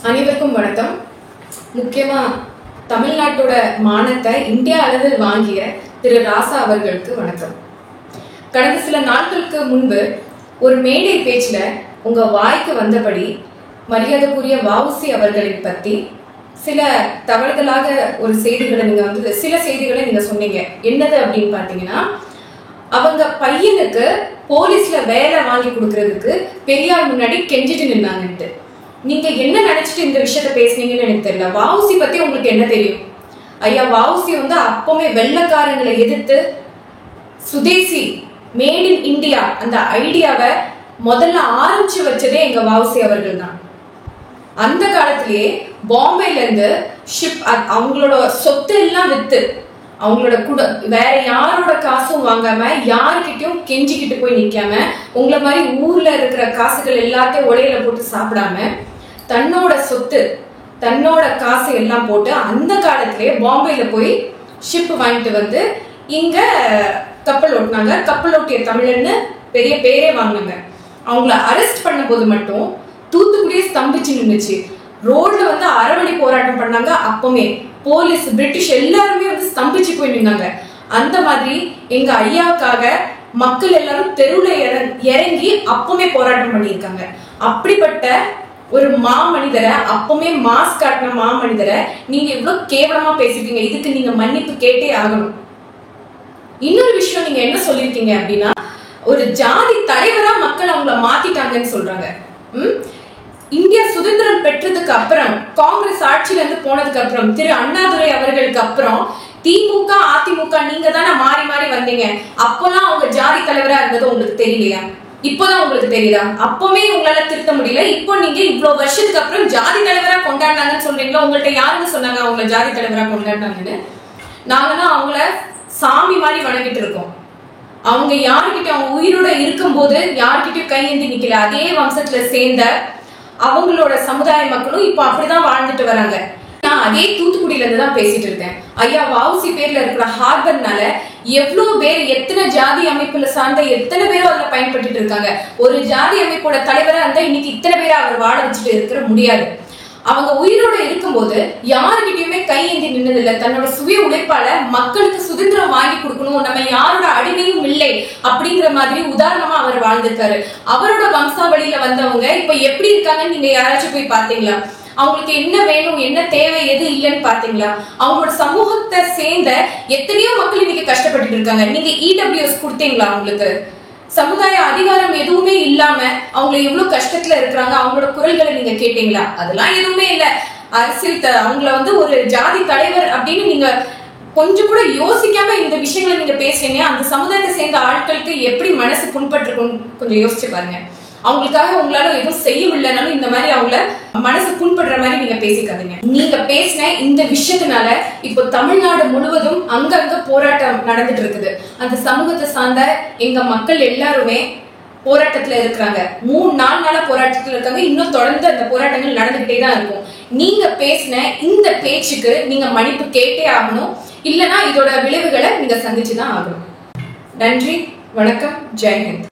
அனைவருக்கும் வணக்கம். முக்கியமா தமிழ்நாட்டோட மானத்தை இந்தியா அளவில் வாங்கிய திரு ராசா அவர்களுக்கு வணக்கம். கடந்த சில நாட்களுக்கு முன்பு ஒரு மேடை பேச்சுல உங்க வாய்க்கு வந்தபடி மரியாதைக்குரிய வஉசி அவர்களை பத்தி சில தவறுதலாக ஒரு செய்திகளை நீங்க சில செய்திகளை நீங்க சொன்னீங்க. என்னது அப்படின்னு பாத்தீங்கன்னா, அவங்க பையனுக்கு போலீஸ்ல வேலை வாங்கி கொடுக்கறதுக்கு பெரியார் முன்னாடி கெஞ்சிட்டு நின்னாங்கன்ட்டு. நீங்க என்ன நினைச்சிட்டு இந்த விஷயத்த பேசுனீங்கன்னு எனக்கு தெரியல. வஉசி பத்தி உங்களுக்கு என்ன தெரியும்? ஐயா, வஉசி அப்பவுமே வெள்ளக்காரங்களை எதிர்த்து சுதேசி மேட் இன் இந்தியா அந்த ஐடியாவை முதல்ல ஆரம்பிச்சு வச்சதே எங்க வஉசி அவர்கள் தான். அந்த காலத்திலேயே பாம்பேல இருந்து ஷிப் அவங்களோட சொத்து எல்லாம் வித்து அவங்களோட வேற யாரோட காசும் வாங்காம யாருக்கிட்டையும் கெஞ்சிக்கிட்டு போய் நிக்காம உங்களை மாதிரி ஊர்ல இருக்கிற காசுகள் எல்லாத்தையும் உலையில போட்டு சாப்பிடாம தன்னோட சொத்து தன்னோட காசு எல்லாம் போட்டு அந்த காலத்திலேயே பாம்பேல போய் ஷிப் வாங்கிட்டு வந்து இங்க கப்பல் ஓட்டினாங்க. கப்பல் ஓட்டிய தமிழன்னு பெரிய பேரே வாங்கினாங்க. அவங்கள அரெஸ்ட் பண்ண போது மட்டும் தூத்துக்குடியே ஸ்தம்பிச்சு நின்றுச்சு. ரோட்ல அறவழி போராட்டம் பண்ணாங்க. அப்பவுமே போலீஸ் பிரிட்டிஷ் எல்லாருமே ஸ்தம்பிச்சு போய் நின்னாங்க. அந்த மாதிரி எங்க ஐயாவுக்காக மக்கள் எல்லாரும் தெருவுல இறங்கி அப்பவுமே போராட்டம் பண்ணியிருக்காங்க. அப்படிப்பட்ட ஒரு மாமனிதரை, அப்பவுமே மாஸ்க் காட்டின மாமனிதரை நீங்க இவ்வளவு கேவலமா பேசிருக்கீங்க. இதுக்கு நீங்க மன்னிப்பு கேட்டே ஆகணும். இன்னொரு விஷயம் நீங்க என்ன சொல்லிருக்கீங்க அப்படின்னா, ஒரு ஜாதி தலைவரா மக்கள் அவங்கள மாத்திட்டாங்கன்னு சொல்றாங்க. இந்தியா சுதந்திரம் பெற்றதுக்கு அப்புறம் காங்கிரஸ் ஆட்சியில இருந்து போனதுக்கு அப்புறம் திரு அண்ணாதுரை அவர்களுக்கு அப்புறம் திமுக அதிமுக நீங்க தானே மாறி மாறி வந்தீங்க. அப்பெல்லாம் அவங்க ஜாதி தலைவரா இருந்தது உங்களுக்கு தெரியலையா? இப்பதான் உங்களுக்கு தெரியுதா? அப்பவுமே உங்களால திருத்த முடியல. இப்போ நீங்க இவ்வளவு வருஷத்துக்கு அப்புறம் ஜாதி தலைவரா கொண்டாடினாங்கன்னு சொல்றீங்களா? உங்கள்ட்ட யாருன்னு சொன்னாங்க அவங்கள ஜாதி தலைவரா கொண்டாடினாங்கன்னு? நாங்கன்னா அவங்கள சாமி மாதிரி வணங்கிட்டு இருக்கோம். அவங்க யாருக்கிட்ட அவங்க உயிரோட இருக்கும் போது யாருக்கிட்டையும் கையேந்தி நிக்கல. அதே வம்சத்துல சேர்ந்த அவங்களோட சமுதாய மக்களும் இப்ப அப்படிதான் வாழ்ந்துட்டு வராங்க. நான் அதே தூத்துக்குடியில இருந்து தான் பேசிட்டு இருக்கேன். ஐயா, வஉசி பேர்ல இருக்கிற ஹார்பர்னால எவ்வளவு பேர் எத்தனை ஜாதி அமைப்புல சார்ந்த எத்தனை பேரும் அதுல பயன்பட்டு இருக்காங்க. ஒரு ஜாதி அமைப்போட தலைவரா இருந்தா இன்னைக்கு இத்தனை பேரை அவர் வாழ வச்சுட்டு இருக்கிற முடியாது. அவங்க உயிரோட இருக்கும்போது யாருக்கிட்டயுமே கையேந்தி நின்னதில்லை. தன்னோட சுய உழைப்பால மக்களுக்கு சுதந்திரம் வாங்கி கொடுக்கணும், நம்ம யாரோட அடிமையும் இல்லை அப்படிங்கிற மாதிரி உதாரணமா அவர் வாழ்ந்திருக்காரு. அவரோட வம்சாவளியில வந்தவங்க இப்ப எப்படி இருக்காங்கன்னு நீங்க யாராச்சும் போய் பாத்தீங்களா? அவங்களுக்கு என்ன வேணும், என்ன தேவை, எது இல்லைன்னு பாத்தீங்களா? அவங்களோட சமூகத்தை சேர்ந்த எத்தனையோ மக்கள் இன்னைக்கு கஷ்டப்பட்டு இருக்காங்க. நீங்க இடபிள்யூஎஸ் கொடுத்தீங்களா? அவங்களுக்கு சமுதாய அதிகாரம் எதுவுமே இல்லாம அவங்க எவ்வளவு கஷ்டத்துல இருக்கிறாங்க, அவங்களோட குரல்களை நீங்க கேட்டீங்களா? அதெல்லாம் எதுவுமே இல்ல. அரசியல் அவங்கள ஒரு ஜாதி தலைவர் அப்படின்னு நீங்க கொஞ்சம் கூட யோசிக்காம இந்த விஷயங்களை நீங்க பேசுறீங்க. அந்த சமுதாயத்தை சேர்ந்த ஆட்களுக்கு எப்படி மனசு புண்பட்டிருக்கும் கொஞ்சம் யோசிச்சு பாருங்க. அவங்களுக்காக உங்களால எதுவும் செய்யவில்லைனாலும் இந்த மாதிரி அவங்கள மனசு புண்படுற மாதிரி நீங்க பேசிக்காதீங்க. நீங்க பேசின இந்த விஷயத்தினால இப்போ தமிழ்நாடு முழுவதும் அங்கங்க போராட்டம் நடந்துட்டு இருக்குது. அந்த சமூகத்தை சார்ந்த எங்க மக்கள் எல்லாருமே போராட்டத்துல இருக்கிறாங்க. 3-4 நாளா போராட்டத்துல இருக்காங்க. இன்னும் தொடர்ந்து அந்த போராட்டங்கள் நடந்துகிட்டே தான் இருக்கும். நீங்க பேசின இந்த பேச்சுக்கு நீங்க மன்னிப்பு கேட்டே ஆகணும். இல்லைன்னா இதோட விளைவுகளை நீங்க சந்திச்சுதான் ஆகணும். நன்றி, வணக்கம், ஜெய் ஹிந்த்.